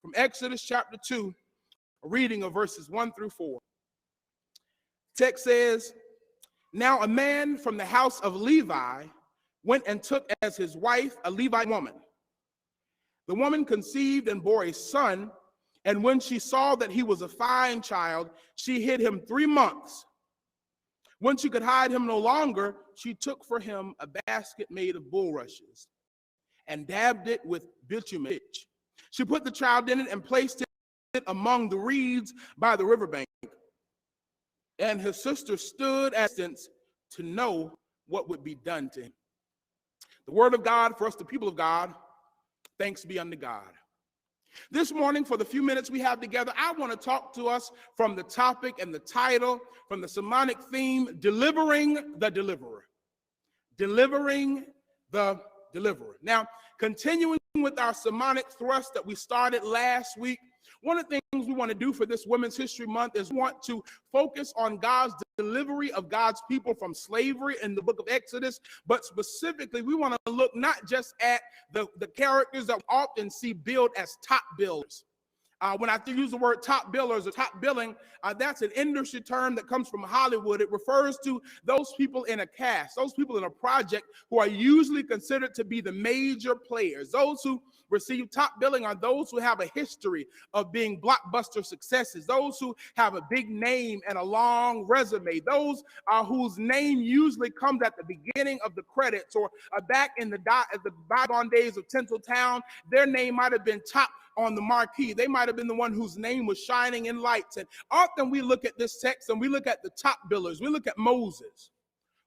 from Exodus chapter 2, a reading of verses 1 through 4. Text says, "Now a man from the house of Levi went and took as his wife a Levite woman. The woman conceived and bore a son, and when she saw that he was a fine child, she hid him 3 months. When she could hide him no longer, she took for him a basket made of bulrushes and dabbed it with bitumen. She put the child in it and placed it among the reeds by the riverbank. And his sister stood at a distance to know what would be done to him." The word of God for us, the people of God. Thanks be unto God. This morning, for the few minutes we have together, I want to talk to us from the topic and the title, from the sermonic theme, Delivering the Deliverer. Delivering the Deliverer. Now, continuing with our sermonic thrust that we started last week, one of the things we want to do for this Women's History Month is we want to focus on God's delivery of God's people from slavery in the book of Exodus, but specifically we want to look not just at the characters that we often see billed as top billers. When I use the word top billers or top billing, that's an industry term that comes from Hollywood. It refers to those people in a cast, those people in a project who are usually considered to be the major players. Those who receive top billing are those who have a history of being blockbuster successes, those who have a big name and a long resume, those whose name usually comes at the beginning of the credits, or back in the bygone days of Tinseltown, their name might have been top on the marquee. They might have been the one whose name was shining in lights. And often we look at this text and we look at the top billers. We look at Moses.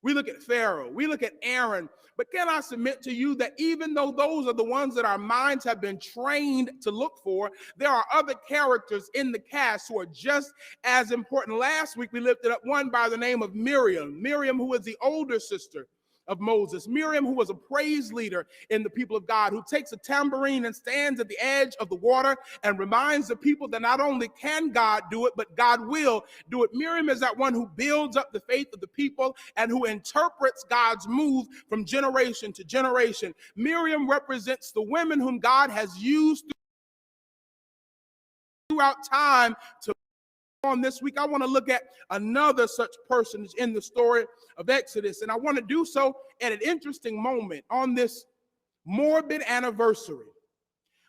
We look at Pharaoh. We look at Aaron. But can I submit to you that even though those are the ones that our minds have been trained to look for, there are other characters in the cast who are just as important. Last week we lifted up one by the name of Miriam. Miriam, who is the older sister of Moses. Miriam, who was a praise leader in the people of God, who takes a tambourine and stands at the edge of the water and reminds the people that not only can God do it, but God will do it. Miriam is that one who builds up the faith of the people and who interprets God's move from generation to generation. Miriam represents the women whom God has used throughout time to. On this week, I want to look at another such person in the story of Exodus, and I want to do so at an interesting moment on this morbid anniversary,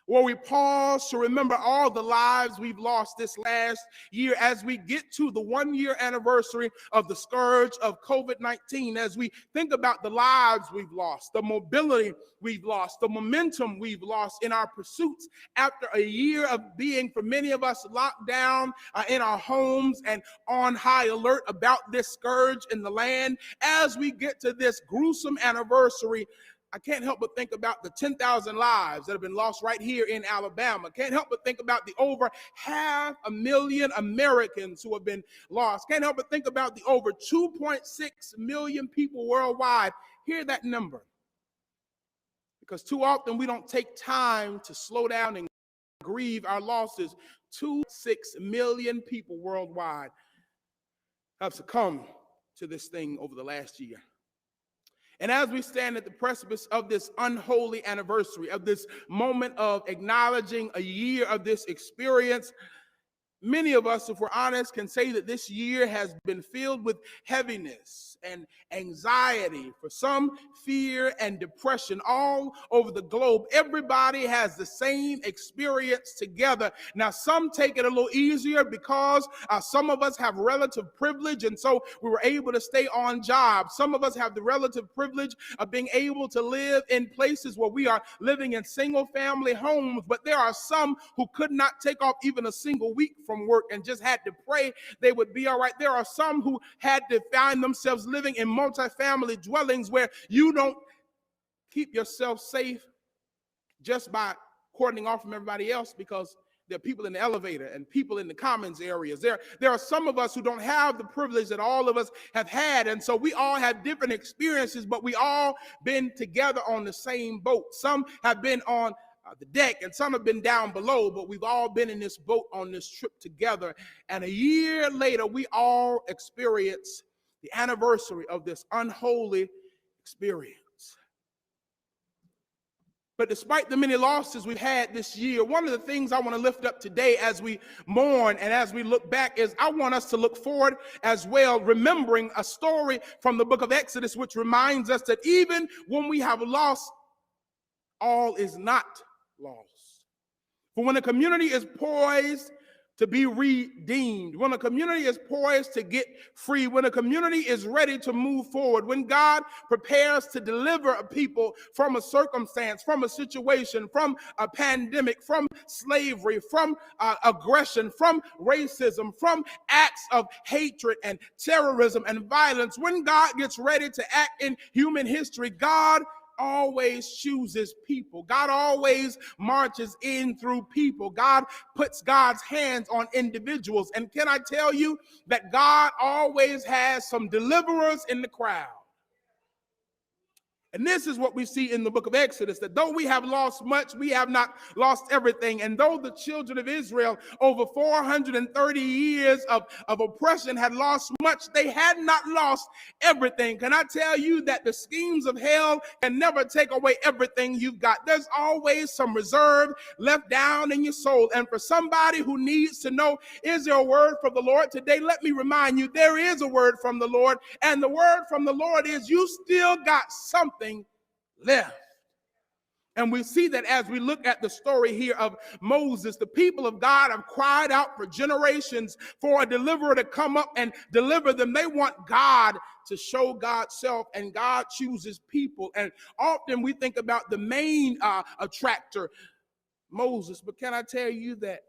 where we pause to remember all the lives we've lost this last year as we get to the 1-year anniversary of the scourge of COVID-19, as we think about the lives we've lost, the mobility we've lost, the momentum we've lost in our pursuits after a year of being, for many of us, locked down in our homes and on high alert about this scourge in the land. As we get to this gruesome anniversary, I can't help but think about the 10,000 lives that have been lost right here in Alabama. Can't help but think about the over 500,000 Americans who have been lost. Can't help but think about the over 2.6 million people worldwide. Hear that number. Because too often we don't take time to slow down and grieve our losses. 2.6 million people worldwide have succumbed to this thing over the last year. And as we stand at the precipice of this unholy anniversary, of this moment of acknowledging a year of this experience, many of us, if we're honest, can say that this year has been filled with heaviness and anxiety, for some fear and depression all over the globe. Everybody has the same experience together. Now, some take it a little easier because some of us have relative privilege, and so we were able to stay on job. Some of us have the relative privilege of being able to live in places where we are living in single-family homes, but there are some who could not take off even a single week from work and just had to pray they would be all right. There are some who had to find themselves living in multifamily dwellings where you don't keep yourself safe just by cordoning off from everybody else, because there are people in the elevator and people in the commons areas. There are some of us who don't have the privilege that all of us have had, and so we all have different experiences, but we all been together on the same boat. Some have been on the deck, and some have been down below, but we've all been in this boat on this trip together. And a year later, we all experience the anniversary of this unholy experience. But despite the many losses we've had this year, one of the things I want to lift up today as we mourn and as we look back is I want us to look forward as well, remembering a story from the book of Exodus, which reminds us that even when we have lost, all is not lost. For when a community is poised to be redeemed, when a community is poised to get free, when a community is ready to move forward, when God prepares to deliver a people from a circumstance, from a situation, from a pandemic, from slavery, from aggression, from racism, from acts of hatred and terrorism and violence, when God gets ready to act in human history, God always chooses people. God always marches in through people. God puts God's hands on individuals. And can I tell you that God always has some deliverers in the crowd? And this is what we see in the book of Exodus, that though we have lost much, we have not lost everything. And though the children of Israel over 430 years of oppression had lost much, they had not lost everything. Can I tell you that the schemes of hell can never take away everything you've got? There's always some reserve left down in your soul. And for somebody who needs to know, is there a word from the Lord today? Let me remind you, there is a word from the Lord. And the word from the Lord is you still got something left. And we see that as we look at the story here of Moses, the people of God have cried out for generations for a deliverer to come up and deliver them. They want God to show God's self, and God chooses people. And often we think about the main attractor, Moses, but can I tell you that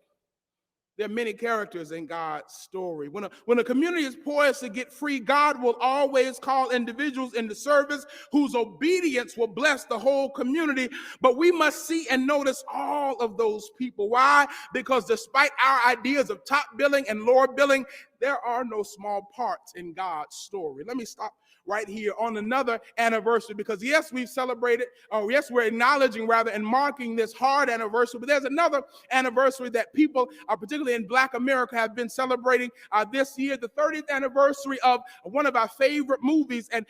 there are many characters in God's story. When a community is poised to get free, God will always call individuals into service whose obedience will bless the whole community. But we must see and notice all of those people. Why? Because despite our ideas of top billing and lower billing, there are no small parts in God's story. Let me stop right here on another anniversary, because yes, we've celebrated, or yes, we're acknowledging rather and marking this hard anniversary, but there's another anniversary that people, particularly in Black America, have been celebrating this year, the 30th anniversary of one of our favorite movies. And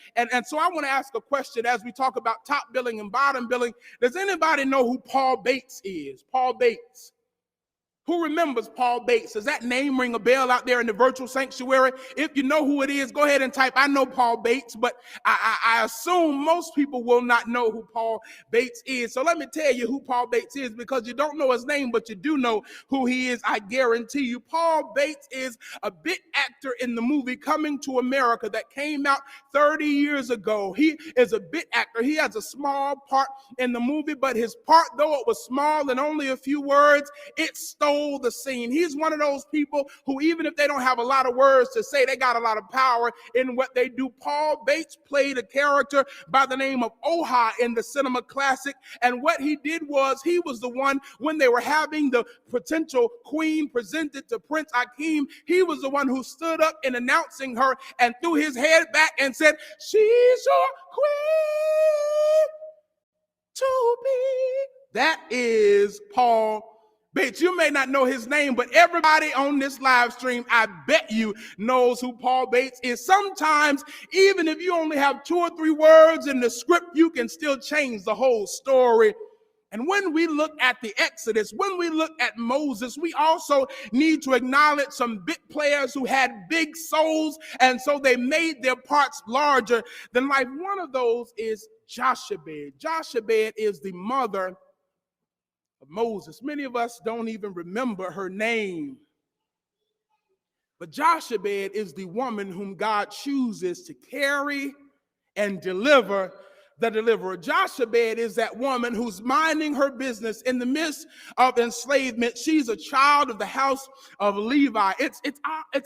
so I want to ask a question as we talk about top billing and bottom billing. Does anybody know who Paul Bates is? Paul Bates. Who remembers Paul Bates? Does that name ring a bell out there in the virtual sanctuary? If you know who it is, go ahead and type, I know Paul Bates, but I assume most people will not know who Paul Bates is. So let me tell you who Paul Bates is, because you don't know his name, but you do know who he is, I guarantee you. Paul Bates is a bit actor in the movie Coming to America that came out 30 years ago. He is a bit actor. He has a small part in the movie, but his part, though it was small and only a few words, it stole the scene. He's one of those people who, even if they don't have a lot of words to say, they got a lot of power in what they do. Paul Bates played a character by the name of Oha in the cinema classic, and what he did was he was the one, when they were having the potential queen presented to Prince Akeem, he was the one who stood up in announcing her and threw his head back and said, "She's your queen to be." That is Paul Bates. You may not know his name, but everybody on this live stream, I bet you, knows who Paul Bates is. Sometimes, even if you only have 2 or 3 words in the script, you can still change the whole story. And when we look at the Exodus, when we look at Moses, we also need to acknowledge some big players who had big souls, and so they made their parts larger than life. One of those is Jochebed. Jochebed is the mother of Moses. Many of us don't even remember her name. But Jochebed is the woman whom God chooses to carry and deliver the deliverer. Jochebed is that woman who's minding her business in the midst of enslavement. She's a child of the house of Levi. It's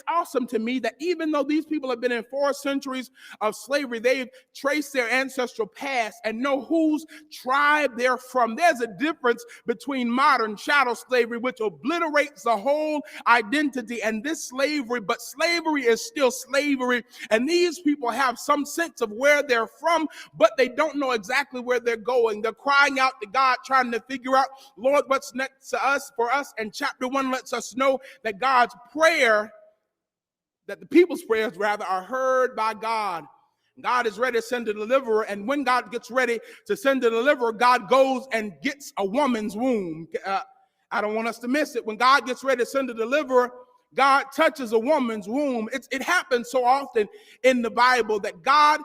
awesome to me that even though these people have been in 4 centuries of slavery, they've traced their ancestral past and know whose tribe they're from. There's a difference between modern chattel slavery, which obliterates the whole identity, and this slavery, but slavery is still slavery. And these people have some sense of where they're from, but they don't know exactly where they're going. They're crying out to God, trying to figure out, Lord, what's next to us, for us. And chapter 1 lets us know that God's prayer, that the people's prayers rather, are heard by God. God is ready to send a deliverer, and when God gets ready to send a deliverer, God goes and gets a woman's womb. I don't want us to miss it. When God gets ready to send a deliverer, God touches a woman's womb. It happens so often in the Bible that God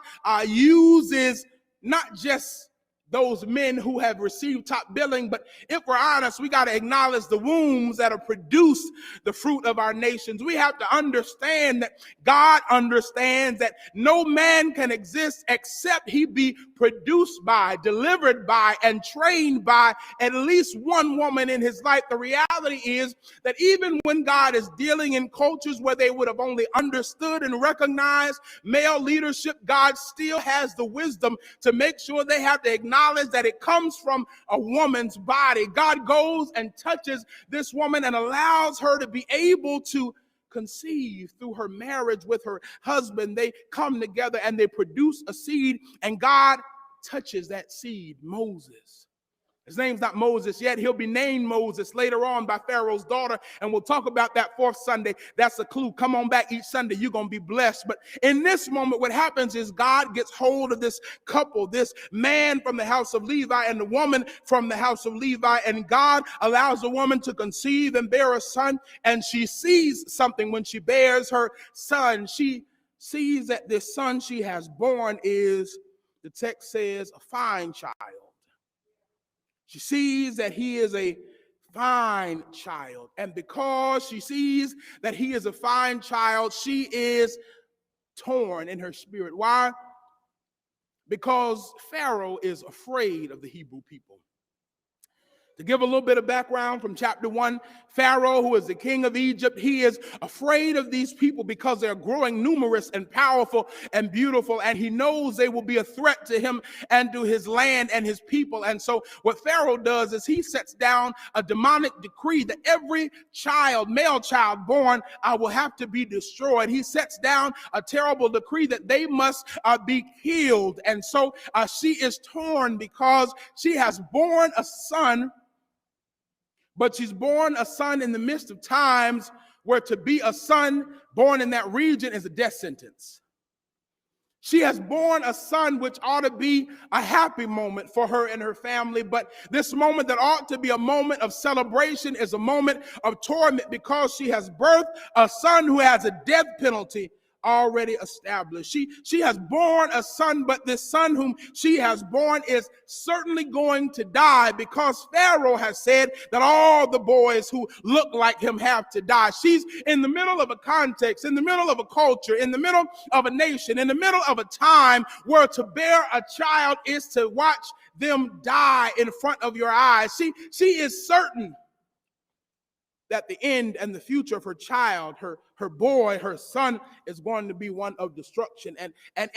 uses not just those men who have received top billing, but if we're honest, we got to acknowledge the wombs that have produced the fruit of our nations. We have to understand that God understands that no man can exist except he be produced by, delivered by, and trained by at least one woman in his life. The reality is that even when God is dealing in cultures where they would have only understood and recognized male leadership, God still has the wisdom to make sure they have to acknowledge that it comes from a woman's body. God goes and touches this woman and allows her to be able to conceive through her marriage with her husband. They come together and they produce a seed, and God touches that seed, Moses. His name's not Moses yet. He'll be named Moses later on by Pharaoh's daughter, and we'll talk about that fourth Sunday. That's a clue. Come on back each Sunday. You're going to be blessed. But in this moment, what happens is God gets hold of this couple, this man from the house of Levi and the woman from the house of Levi, and God allows the woman to conceive and bear a son, and she sees something when she bears her son. She sees that this son she has born is, the text says, a fine child. She sees that he is a fine child. And because she sees that he is a fine child, she is torn in her spirit. Why? Because Pharaoh is afraid of the Hebrew people. To give a little bit of background from chapter 1, Pharaoh, who is the king of Egypt, he is afraid of these people because they're growing numerous and powerful and beautiful, and he knows they will be a threat to him and to his land and his people. And so what Pharaoh does is he sets down a demonic decree that every child, male child born, will have to be destroyed. He sets down a terrible decree that they must be killed. And so she is torn because she has born a son, but she's born a son in the midst of times where to be a son born in that region is a death sentence. She has born a son, which ought to be a happy moment for her and her family. But this moment that ought to be a moment of celebration is a moment of torment because she has birthed a son who has a death penalty already established. She has born a son, but this son whom she has born is certainly going to die because Pharaoh has said that all the boys who look like him have to die. She's in the middle of a context, in the middle of a culture, in the middle of a nation, in the middle of a time where to bear a child is to watch them die in front of your eyes. She is certain that the end and the future of her child, her boy, her son, is going to be one of destruction. And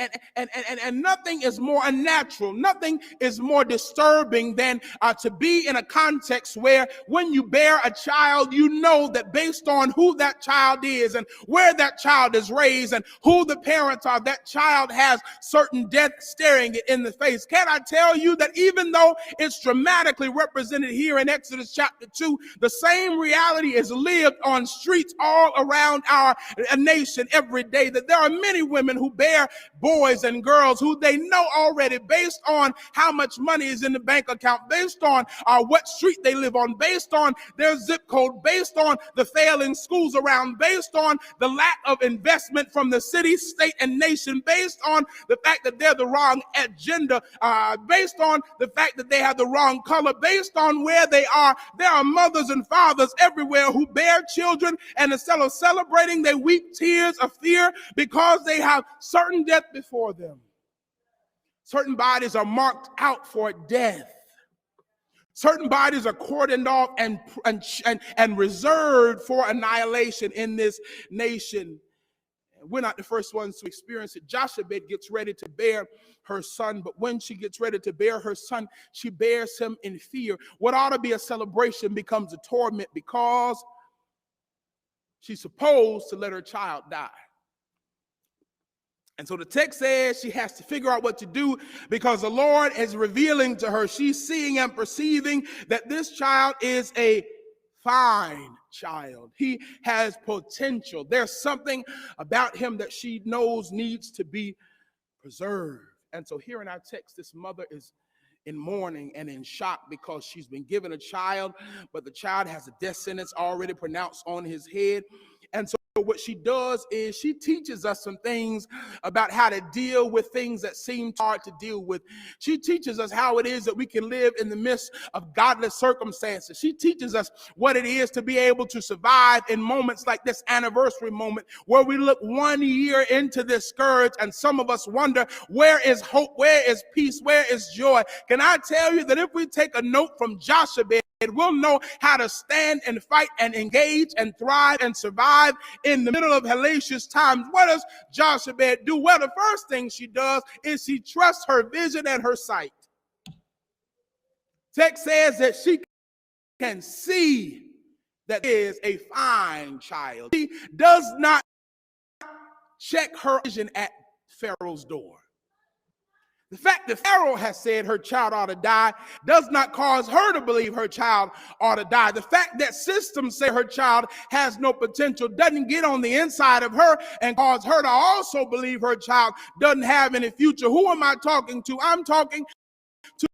nothing is more unnatural, nothing is more disturbing than to be in a context where when you bear a child, you know that based on who that child is and where that child is raised and who the parents are, that child has certain death staring it in the face. Can I tell you that even though it's dramatically represented here in Exodus chapter 2, the same reality is lived on streets all around our nation every day, that there are many women who bear boys and girls who they know already based on how much money is in the bank account, based on what street they live on, based on their zip code, based on the failing schools around, based on the lack of investment from the city, state, and nation, based on the fact that they're the wrong agenda, based on the fact that they have the wrong color, based on where they are. There are mothers and fathers everywhere who bear children, and instead of celebrating, they weep tears of fear because they have certain death before them. Certain bodies are marked out for death. Certain bodies are cordoned off and reserved for annihilation in this nation. We're not the first ones to experience it. Jochebed gets ready to bear her son, but when she gets ready to bear her son, she bears him in fear. What ought to be a celebration becomes a torment because she's supposed to let her child die. And so the text says she has to figure out what to do because the Lord is revealing to her. She's seeing and perceiving that this child is a fine child. He has potential. There's something about him that she knows needs to be preserve. And so here in our text, this mother is in mourning and in shock because she's been given a child, but the child has a death sentence already pronounced on his head. And so what she does is she teaches us some things about how to deal with things that seem hard to deal with. She teaches us how it is that we can live in the midst of godless circumstances. She teaches us what it is to be able to survive in moments like this anniversary moment where we look 1 year into this scourge and some of us wonder, where is hope? Where is peace? Where is joy? Can I tell you that if we take a note from Joshua, we'll know how to stand and fight and engage and thrive and survive in the middle of hellacious times. What does Jochebed do? Well, the first thing she does is she trusts her vision and her sight. Text says that she can see that there is a fine child. She does not check her vision at Pharaoh's door. The fact that Pharaoh has said her child ought to die does not cause her to believe her child ought to die. The fact that systems say her child has no potential doesn't get on the inside of her and cause her to also believe her child doesn't have any future. Who am I talking to? I'm talking to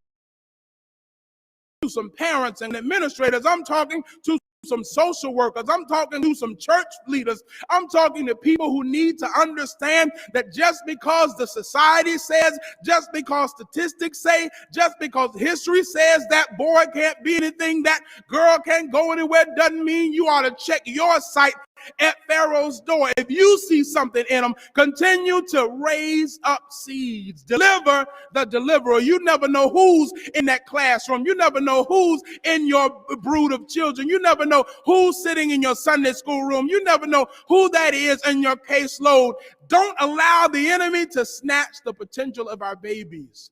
some parents and administrators. I'm talking to some social workers. I'm talking to some church leaders. I'm talking to people who need to understand that just because the society says, just because statistics say, just because history says that boy can't be anything, that girl can't go anywhere, doesn't mean you ought to check your sight at Pharaoh's door. If you see something in them, continue to raise up seeds. Deliver the deliverer. You never know who's in that classroom. You never know who's in your brood of children. You never know who's sitting in your Sunday school room. You never know who that is in your caseload. Don't allow the enemy to snatch the potential of our babies.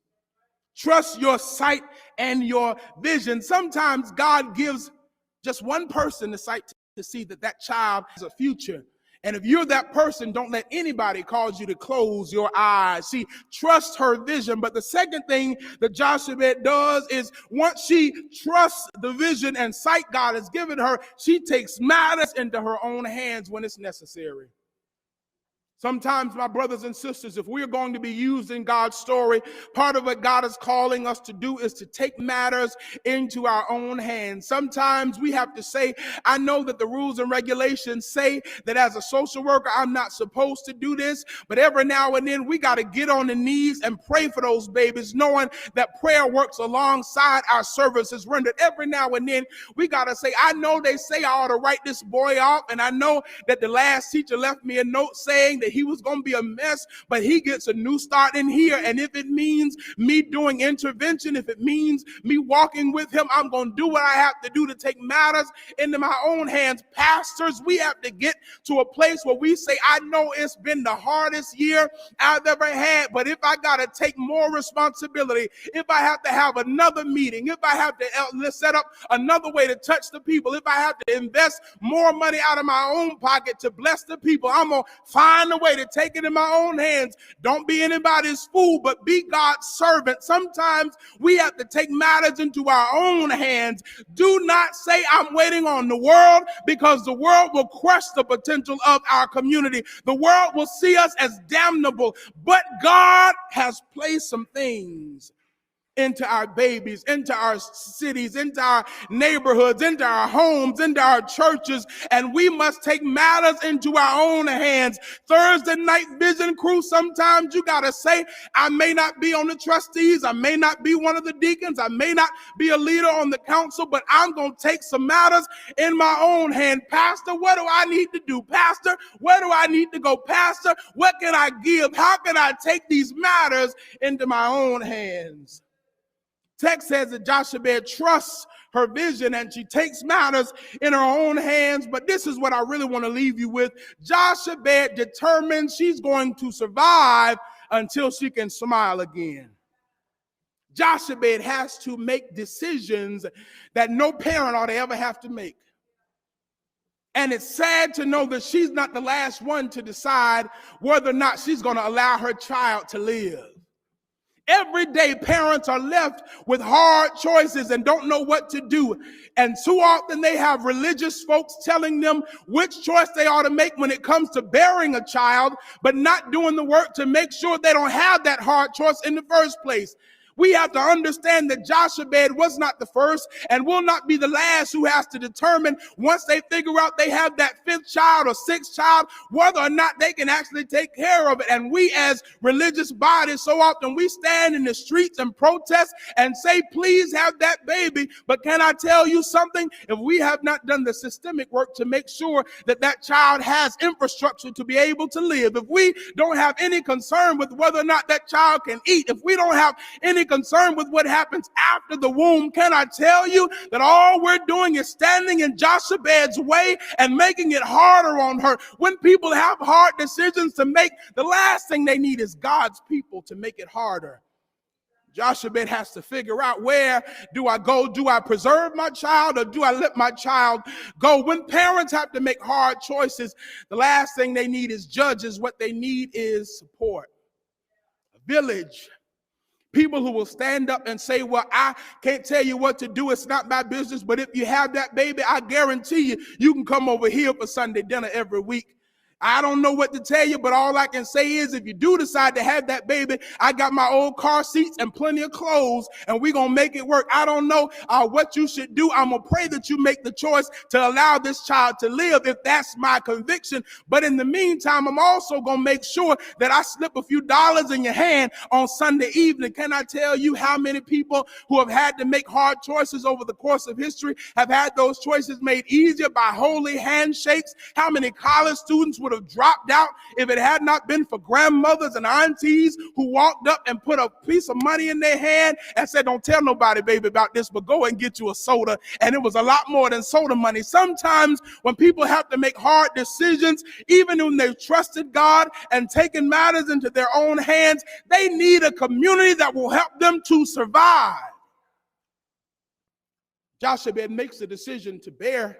Trust your sight and your vision. Sometimes God gives just one person the sight to see that that child has a future. And if you're that person, don't let anybody cause you to close your eyes. See, trust her vision. But the second thing that Jochebed does is once she trusts the vision and sight God has given her, she takes matters into her own hands when it's necessary. Sometimes, my brothers and sisters, if we're going to be used in God's story, part of what God is calling us to do is to take matters into our own hands. Sometimes we have to say, I know that the rules and regulations say that as a social worker, I'm not supposed to do this, but every now and then we got to get on the knees and pray for those babies, knowing that prayer works alongside our services rendered. Every now and then we got to say, I know they say I ought to write this boy off, and I know that the last teacher left me a note saying that he was going to be a mess, but he gets a new start in here. And if it means me doing intervention, if it means me walking with him, I'm going to do what I have to do to take matters into my own hands. Pastors, we have to get to a place where we say, I know it's been the hardest year I've ever had, but if I got to take more responsibility, if I have to have another meeting, if I have to set up another way to touch the people, if I have to invest more money out of my own pocket to bless the people, I'm going to find a way to take it in my own hands. Don't be anybody's fool, but be God's servant. Sometimes we have to take matters into our own hands. Do not say, I'm waiting on the world, because the world will crush the potential of our community. The world will see us as damnable, but God has placed some things into our babies, into our cities, into our neighborhoods, into our homes, into our churches, and we must take matters into our own hands. Thursday night vision crew, sometimes you gotta say, I may not be on the trustees, I may not be one of the deacons, I may not be a leader on the council, but I'm gonna take some matters in my own hand. Pastor, what do I need to do? Pastor, where do I need to go? Pastor, what can I give? How can I take these matters into my own hands? Text says that Jochebed trusts her vision and she takes matters in her own hands. But this is what I really want to leave you with. Jochebed determines she's going to survive until she can smile again. Jochebed has to make decisions that no parent ought to ever have to make. And it's sad to know that she's not the last one to decide whether or not she's going to allow her child to live. Every day, parents are left with hard choices and don't know what to do. And too often they have religious folks telling them which choice they ought to make when it comes to bearing a child, but not doing the work to make sure they don't have that hard choice in the first place. We have to understand that Jochebed was not the first and will not be the last who has to determine, once they figure out they have that fifth child or sixth child, whether or not they can actually take care of it. And we as religious bodies, so often we stand in the streets and protest and say, please have that baby. But can I tell you something? If we have not done the systemic work to make sure that that child has infrastructure to be able to live, if we don't have any concern with whether or not that child can eat, if we don't have any concerned with what happens after the womb, can I tell you that all we're doing is standing in Jochebed's way and making it harder on her? When people have hard decisions to make, the last thing they need is God's people to make it harder. Jochebed has to figure out, where do I go? Do I preserve my child or do I let my child go? When parents have to make hard choices, the last thing they need is judges. What they need is support. A village. People who will stand up and say, well, I can't tell you what to do. It's not my business. But if you have that baby, I guarantee you, you can come over here for Sunday dinner every week. I don't know what to tell you, but all I can say is, if you do decide to have that baby, I got my old car seats and plenty of clothes, and we're going to make it work. I don't know what you should do. I'm going to pray that you make the choice to allow this child to live, if that's my conviction. But in the meantime, I'm also going to make sure that I slip a few dollars in your hand on Sunday evening. Can I tell you how many people who have had to make hard choices over the course of history have had those choices made easier by holy handshakes? How many college students would have dropped out if it had not been for grandmothers and aunties who walked up and put a piece of money in their hand and said, don't tell nobody, baby, about this, but go and get you a soda. And it was a lot more than soda money. Sometimes when people have to make hard decisions, even when they've trusted God and taken matters into their own hands, they need a community that will help them to survive. Jochebed makes a decision to bear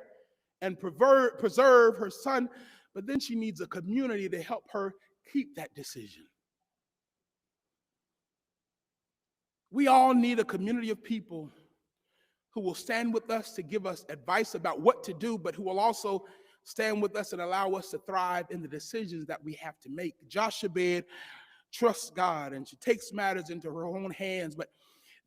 and preserve her son, but then she needs a community to help her keep that decision. We all need a community of people who will stand with us to give us advice about what to do, but who will also stand with us and allow us to thrive in the decisions that we have to make. Jochebed trusts God and she takes matters into her own hands, but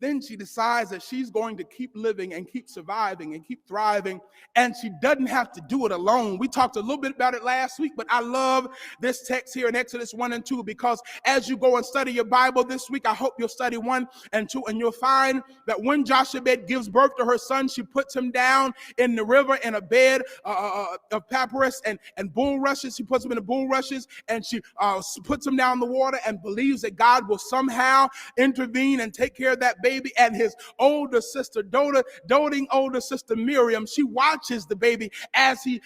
then she decides that she's going to keep living and keep surviving and keep thriving, and she doesn't have to do it alone. We talked a little bit about it last week, but I love this text here in Exodus 1 and 2, because as you go and study your Bible this week, I hope you'll study 1 and 2, and you'll find that when Jochebed gives birth to her son, she puts him down in the river in a bed of papyrus and bulrushes. She puts him in the bulrushes, and she puts him down in the water and believes that God will somehow intervene and take care of that baby. And his older sister, doting older sister Miriam, she watches the baby as he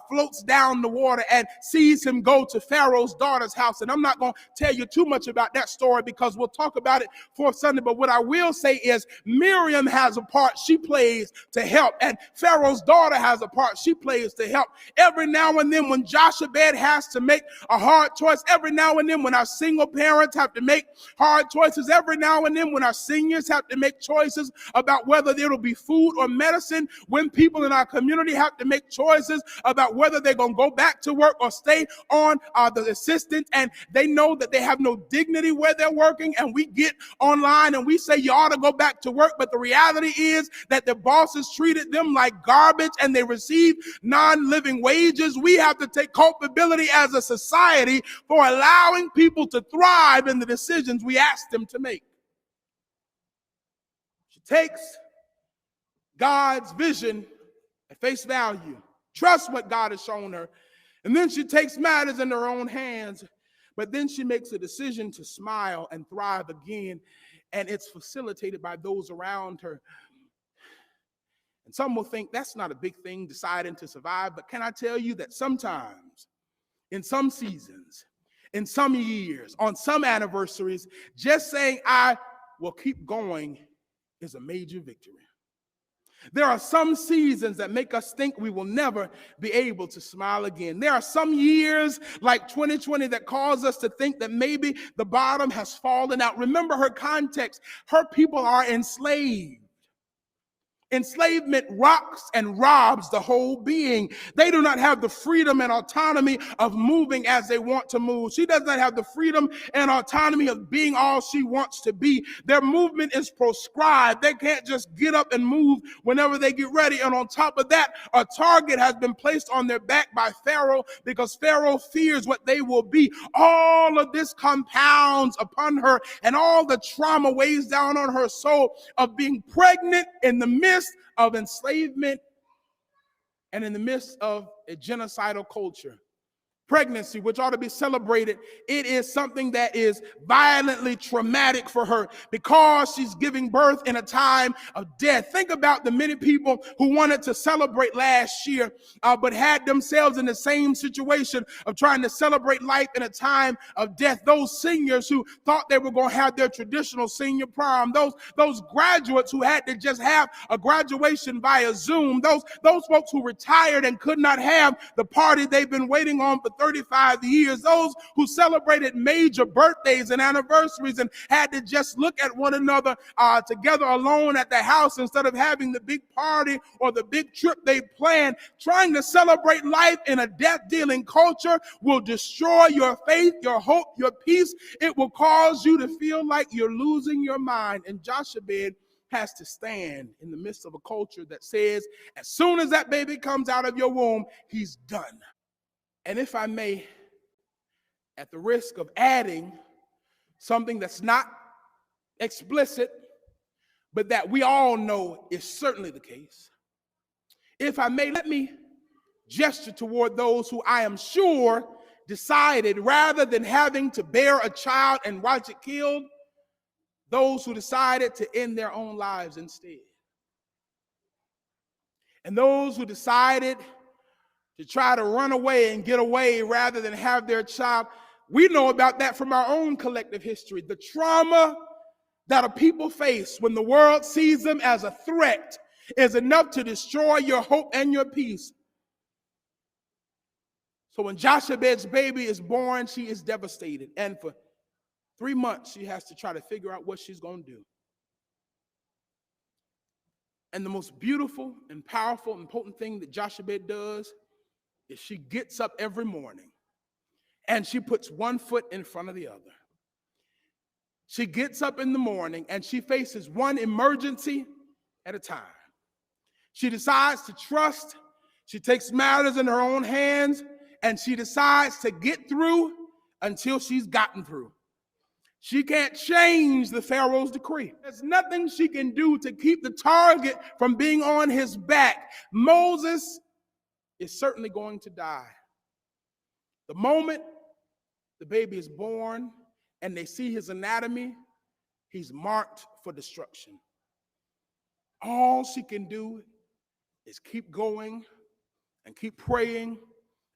floats down the water and sees him go to Pharaoh's daughter's house. And I'm not going to tell you too much about that story because we'll talk about it for Sunday. But what I will say is Miriam has a part she plays to help, and Pharaoh's daughter has a part she plays to help. Every now and then when Jochebed has to make a hard choice, every now and then when our single parents have to make hard choices, every now and then when our seniors have to make choices about whether there will be food or medicine, when people in our community have to make choices about whether they're going to go back to work or stay on the assistance, and they know that they have no dignity where they're working, and we get online and we say you ought to go back to work, but the reality is that the bosses treated them like garbage and they receive non-living wages. We have to take culpability as a society for allowing people to thrive in the decisions we ask them to make. Takes God's vision at face value, trusts what God has shown her, and then she takes matters in her own hands, but then she makes a decision to smile and thrive again, and it's facilitated by those around her. And some will think that's not a big thing, deciding to survive, but can I tell you that sometimes, in some seasons, in some years, on some anniversaries, just saying I will keep going is a major victory. There are some seasons that make us think we will never be able to smile again. There are some years like 2020 that cause us to think that maybe the bottom has fallen out. Remember her context. Her people are enslaved. Enslavement rocks and robs the whole being. They do not have the freedom and autonomy of moving as they want to move. She does not have the freedom and autonomy of being all she wants to be. Their movement is proscribed. They can't just get up and move whenever they get ready. And on top of that, a target has been placed on their back by Pharaoh because Pharaoh fears what they will be. All of this compounds upon her, and all the trauma weighs down on her soul of being pregnant in the midst of enslavement and in the midst of a genocidal culture. Pregnancy, which ought to be celebrated, it is something that is violently traumatic for her because she's giving birth in a time of death. Think about the many people who wanted to celebrate last year, but had themselves in the same situation of trying to celebrate life in a time of death. Those seniors who thought they were going to have their traditional senior prom, those graduates who had to just have a graduation via Zoom, those folks who retired and could not have the party they've been waiting on for 35 years, those who celebrated major birthdays and anniversaries and had to just look at one another together alone at the house instead of having the big party or the big trip they planned. Trying to celebrate life in a death-dealing culture will destroy your faith, your hope, your peace. It will cause you to feel like you're losing your mind. And Jochebed has to stand in the midst of a culture that says, as soon as that baby comes out of your womb, he's done. And if I may, at the risk of adding something that's not explicit, but that we all know is certainly the case, if I may, let me gesture toward those who I am sure decided, rather than having to bear a child and watch it killed, those who decided to end their own lives instead. And those who decided to try to run away and get away rather than have their child. We know about that from our own collective history. The trauma that a people face when the world sees them as a threat is enough to destroy your hope and your peace. So when Jochebed's baby is born, she is devastated. And for 3 months, she has to try to figure out what she's going to do. And the most beautiful and powerful and potent thing that Jochebed does is she gets up every morning and she puts one foot in front of the other. She gets up in the morning and she faces one emergency at a time. She decides to trust. She takes matters in her own hands and she decides to get through until she's gotten through. She can't change the Pharaoh's decree. There's nothing she can do to keep the target from being on his back. Moses is certainly going to die. The moment the baby is born and they see his anatomy, he's marked for destruction. All she can do is keep going and keep praying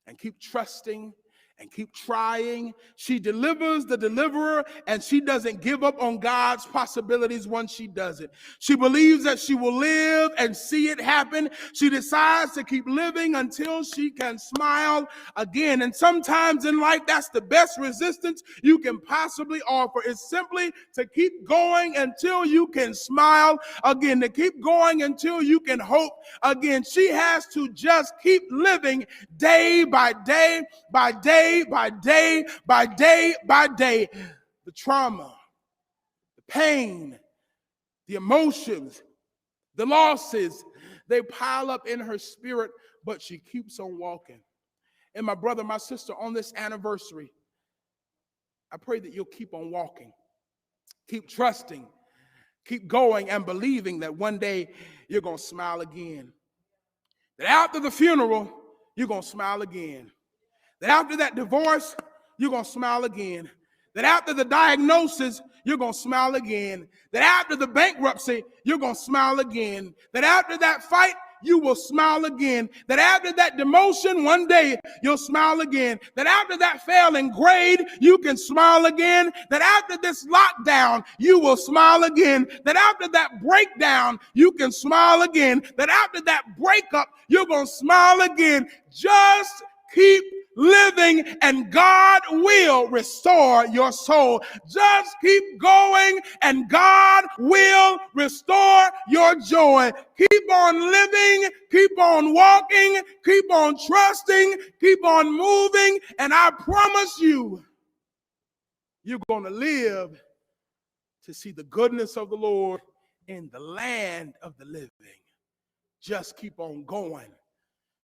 and keep trusting and keep trying. She delivers the deliverer, and she doesn't give up on God's possibilities once she does it. She believes that she will live and see it happen. She decides to keep living until she can smile again. And sometimes in life, that's the best resistance you can possibly offer. It's simply to keep going until you can smile again, to keep going until you can hope again. She has to just keep living day by day by day by day by day by day. The trauma, the pain, the emotions, the losses, they pile up in her spirit, but she keeps on walking. And my brother, my sister, on this anniversary, I pray that you'll keep on walking, keep trusting, keep going and believing that one day you're going to smile again. That after the funeral, you're going to smile again. That after that divorce, you're going to smile again. That after the diagnosis, you're going to smile again. That after the bankruptcy, you're going to smile again. That after that fight, you will smile again. That after that demotion, one day you'll smile again. That after that failing grade, you can smile again. That after this lockdown, you will smile again. That after that breakdown, you can smile again. That after that breakup, you're going to smile again. Just keep living and God will restore your soul. Just keep going and God will restore your joy. Keep on living, keep on walking, keep on trusting, keep on moving, and I promise you, you're going to live to see the goodness of the Lord in the land of the living. Just keep on going